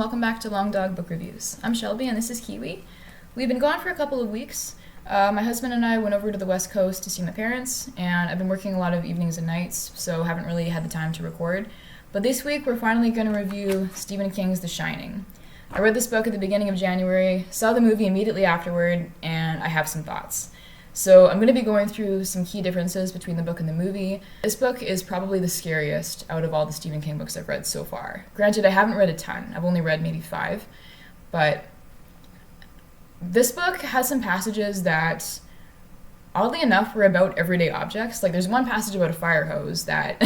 welcome back to Long Dog Book Reviews. I'm Shelby and this is Kiwi. We've been gone for a couple of weeks. My husband and I went over to the West Coast to see my parents, and I've been working a lot of evenings and nights, so haven't really had the time to record. But this week we're finally going to review Stephen King's The Shining. I read this book at the beginning of January, saw the movie immediately afterward, and I have some thoughts. So I'm going to be going through some key differences between the book and the movie. This book is probably the scariest out of all the Stephen King books I've read so far. Granted, I haven't read a ton. I've only read maybe 5. But this book has some passages that, oddly enough, were about everyday objects. Like, there's one passage about a fire hose that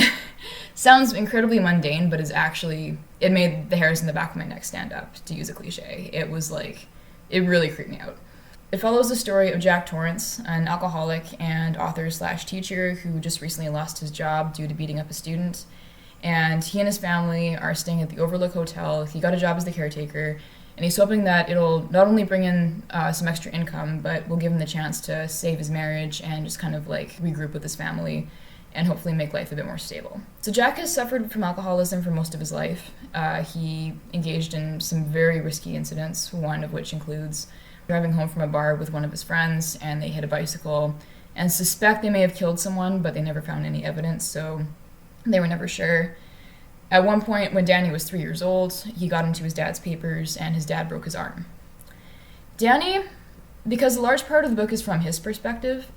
sounds incredibly mundane, but is actually, it made the hairs in the back of my neck stand up, to use a cliche. It was like, it really creeped me out. It follows the story of Jack Torrance, an alcoholic and author/teacher who just recently lost his job due to beating up a student. And he and his family are staying at the Overlook Hotel. He got a job as the caretaker, and he's hoping that it'll not only bring in some extra income, but will give him the chance to save his marriage and just kind of like regroup with his family and hopefully make life a bit more stable. So Jack has suffered from alcoholism for most of his life. He engaged in some very risky incidents, one of which includes driving home from a bar with one of his friends, and they hit a bicycle and suspect they may have killed someone, but they never found any evidence, so they were never sure. At one point, when Danny was 3 years old, he got into his dad's papers, and his dad broke his arm. Danny, because a large part of the book is from his perspective,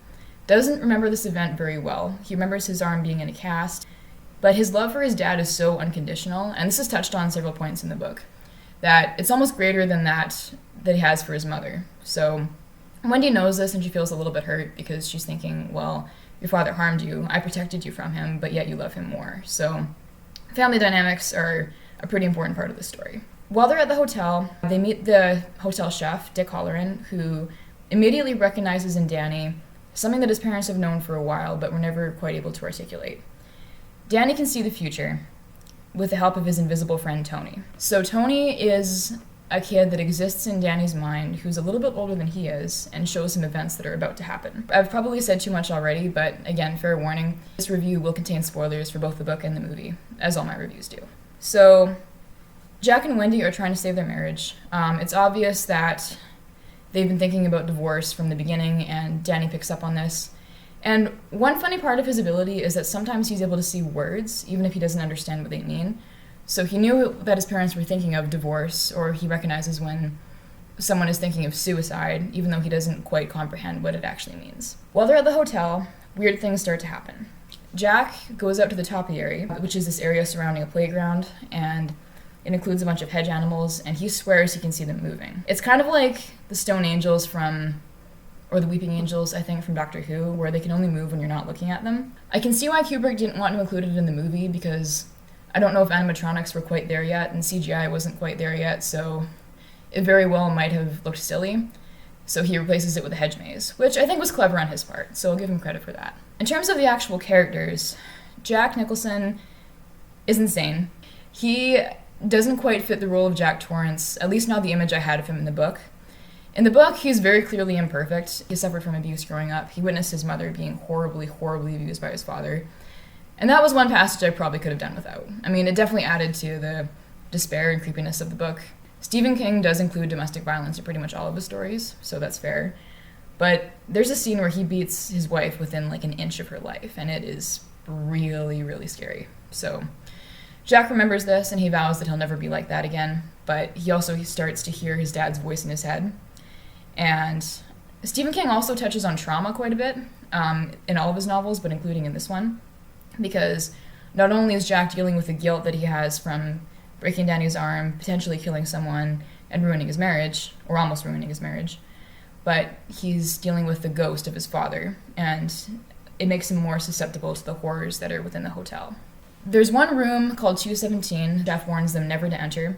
doesn't remember this event very well. He remembers his arm being in a cast, but his love for his dad is so unconditional, and this is touched on several points in the book, that it's almost greater than that he has for his mother. So Wendy knows this, and she feels a little bit hurt because she's thinking, well, your father harmed you, I protected you from him, but yet you love him more. So family dynamics are a pretty important part of the story. While they're at the hotel, they meet the hotel chef, Dick Halloran, who immediately recognizes in Danny something that his parents have known for a while but were never quite able to articulate. Danny can see the future with the help of his invisible friend Tony. So Tony is a kid that exists in Danny's mind who's a little bit older than he is and shows him events that are about to happen. I've probably said too much already, but again, fair warning, this review will contain spoilers for both the book and the movie, as all my reviews do. So Jack and Wendy are trying to save their marriage. It's obvious that they've been thinking about divorce from the beginning, and Danny picks up on this. And one funny part of his ability is that sometimes he's able to see words, even if he doesn't understand what they mean. So he knew that his parents were thinking of divorce, or he recognizes when someone is thinking of suicide, even though he doesn't quite comprehend what it actually means. While they're at the hotel, weird things start to happen. Jack goes out to the topiary, which is this area surrounding a playground, and it includes a bunch of hedge animals, and he swears he can see them moving. It's kind of like the stone angels or the weeping angels, I think, from Doctor Who, where they can only move when you're not looking at them. I can see why Kubrick didn't want to include it in the movie, because I don't know if animatronics were quite there yet, and CGI wasn't quite there yet, so it very well might have looked silly. So he replaces it with a hedge maze, which I think was clever on his part, so I'll give him credit for that. In terms of the actual characters, Jack Nicholson is insane. He doesn't quite fit the role of Jack Torrance, at least not the image I had of him in the book. In the book, he's very clearly imperfect. He suffered from abuse growing up. He witnessed his mother being horribly, horribly abused by his father. And that was one passage I probably could have done without. I mean, it definitely added to the despair and creepiness of the book. Stephen King does include domestic violence in pretty much all of his stories, so that's fair. But there's a scene where he beats his wife within like an inch of her life, and it is really, really scary. So Jack remembers this, and he vows that he'll never be like that again, but he starts to hear his dad's voice in his head. And Stephen King also touches on trauma quite a bit in all of his novels, but including in this one, because not only is Jack dealing with the guilt that he has from breaking Danny's arm, potentially killing someone, and ruining his marriage, or almost ruining his marriage, but he's dealing with the ghost of his father, and it makes him more susceptible to the horrors that are within the hotel. There's one room called 217. Jeff warns them never to enter,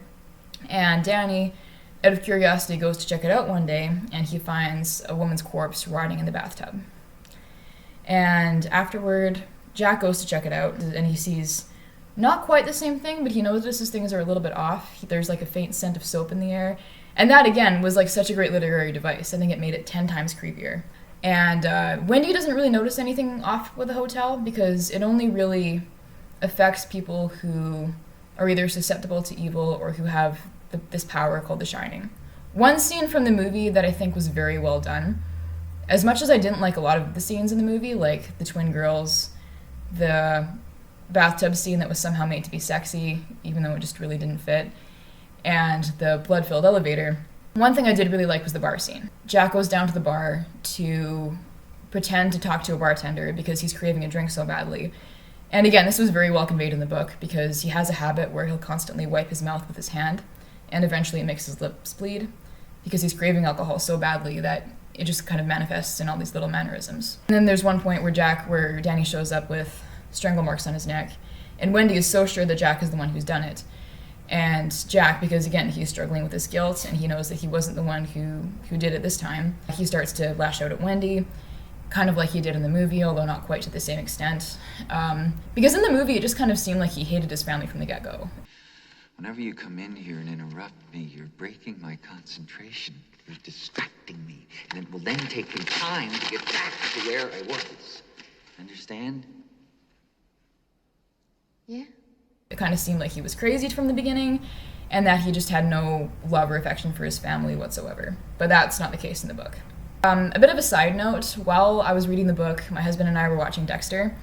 and Danny, out of curiosity, goes to check it out one day, and he finds a woman's corpse rotting in the bathtub. And afterward, Jack goes to check it out, and he sees not quite the same thing, but he notices things are a little bit off. There's like a faint scent of soap in the air. And that, again, was like such a great literary device. I think it made it 10 times creepier. And Wendy doesn't really notice anything off with the hotel, because it only really affects people who are either susceptible to evil or who have this power called the Shining. One scene from the movie that I think was very well done, as much as I didn't like a lot of the scenes in the movie, like the twin girls, the bathtub scene that was somehow made to be sexy, even though it just really didn't fit, and the blood-filled elevator. One thing I did really like was the bar scene. Jack goes down to the bar to pretend to talk to a bartender because he's craving a drink so badly. And again, this was very well conveyed in the book because he has a habit where he'll constantly wipe his mouth with his hand, and eventually it makes his lips bleed because he's craving alcohol so badly that it just kind of manifests in all these little mannerisms. And then there's one point where Danny shows up with strangle marks on his neck, and Wendy is so sure that Jack is the one who's done it. And Jack, because again, he's struggling with his guilt and he knows that he wasn't the one who did it this time, he starts to lash out at Wendy, kind of like he did in the movie, although not quite to the same extent. Because in the movie, it just kind of seemed like he hated his family from the get-go. Whenever you come in here and interrupt me, you're breaking my concentration. You're distracting me. And it will then take me time to get back to where I was. Understand? Yeah. It kind of seemed like he was crazy from the beginning, and that he just had no love or affection for his family whatsoever. But that's not the case in the book. A bit of a side note, while I was reading the book, my husband and I were watching Dexter,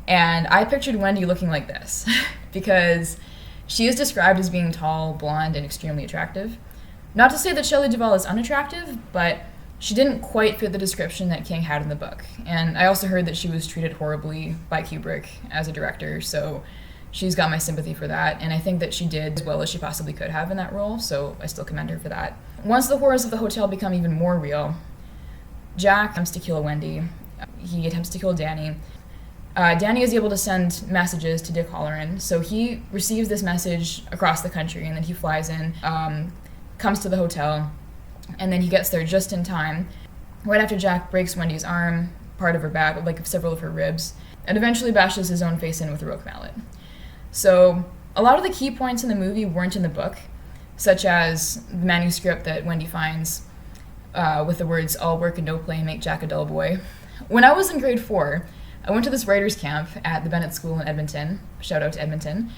and I pictured Wendy looking like this, because she is described as being tall, blonde, and extremely attractive. Not to say that Shelley Duvall is unattractive, but she didn't quite fit the description that King had in the book. And I also heard that she was treated horribly by Kubrick as a director, so she's got my sympathy for that, and I think that she did as well as she possibly could have in that role, so I still commend her for that. Once the horrors of the hotel become even more real, Jack attempts to kill Wendy. He attempts to kill Danny. Danny is able to send messages to Dick Halloran, so he receives this message across the country, and then he flies in, comes to the hotel, and then he gets there just in time, right after Jack breaks Wendy's arm, part of her back, like several of her ribs, and eventually bashes his own face in with a roque mallet. So a lot of the key points in the movie weren't in the book, such as the manuscript that Wendy finds with the words, "All work and no play make Jack a dull boy." When I was in grade 4, I went to this writer's camp at the Bennett School in Edmonton, shout out to Edmonton,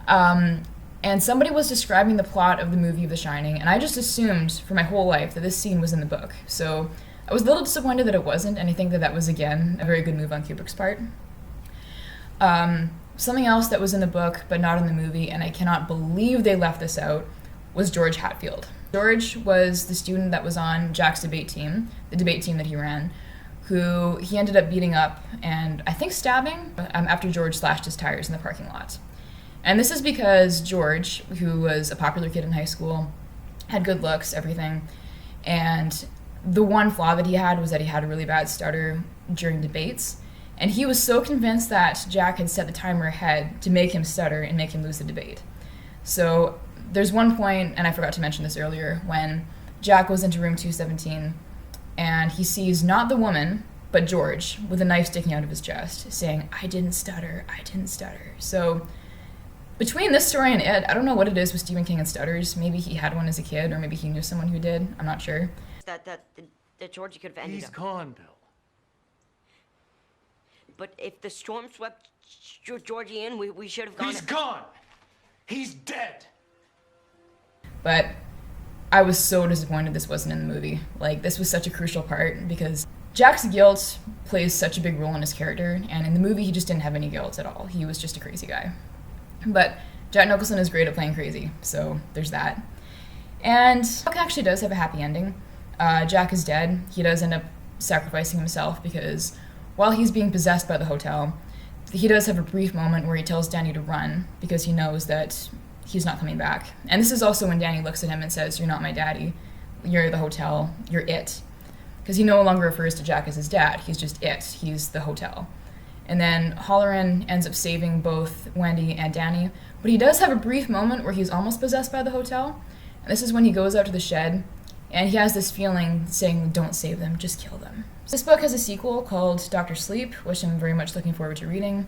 and somebody was describing the plot of the movie of The Shining, and I just assumed for my whole life that this scene was in the book. So I was a little disappointed that it wasn't, and I think that that was, again, a very good move on Kubrick's part. Something else that was in the book, but not in the movie, and I cannot believe they left this out, was George Hatfield. George was the student that was on Jack's debate team, the debate team that he ran, who he ended up beating up and I think stabbing after George slashed his tires in the parking lot. And this is because George, who was a popular kid in high school, had good looks, everything, and the one flaw that he had was that he had a really bad stutter during debates. And he was so convinced that Jack had set the timer ahead to make him stutter and make him lose the debate. So there's one point, and I forgot to mention this earlier, when Jack goes into room 217 and he sees not the woman, but George with a knife sticking out of his chest, saying, "I didn't stutter, I didn't stutter." So between this story and it, I don't know what it is with Stephen King and stutters. Maybe he had one as a kid, or maybe he knew someone who did. I'm not sure. That Georgie could have ended He's up. gone, Bill. But if the storm swept Georgie in, we should have gone. He's gone. He's dead. But I was so disappointed this wasn't in the movie. Like, this was such a crucial part because Jack's guilt plays such a big role in his character, and in the movie he just didn't have any guilt at all. He was just a crazy guy. But Jack Nicholson is great at playing crazy, so there's that. And the book actually does have a happy ending. Jack is dead. He does end up sacrificing himself because while he's being possessed by the hotel, he does have a brief moment where he tells Danny to run because he knows that he's not coming back. And this is also when Danny looks at him and says, "You're not my daddy. You're the hotel. You're it." Because he no longer refers to Jack as his dad. He's just it. He's the hotel. And then Halloran ends up saving both Wendy and Danny, but he does have a brief moment where he's almost possessed by the hotel. And this is when he goes out to the shed, and he has this feeling saying, "Don't save them, just kill them." So this book has a sequel called Dr. Sleep, which I'm very much looking forward to reading,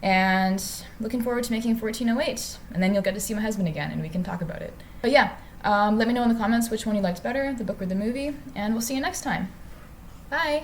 and looking forward to making 1408. And then you'll get to see my husband again, and we can talk about it. But yeah, let me know in the comments which one you liked better, the book or the movie, and we'll see you next time. Bye!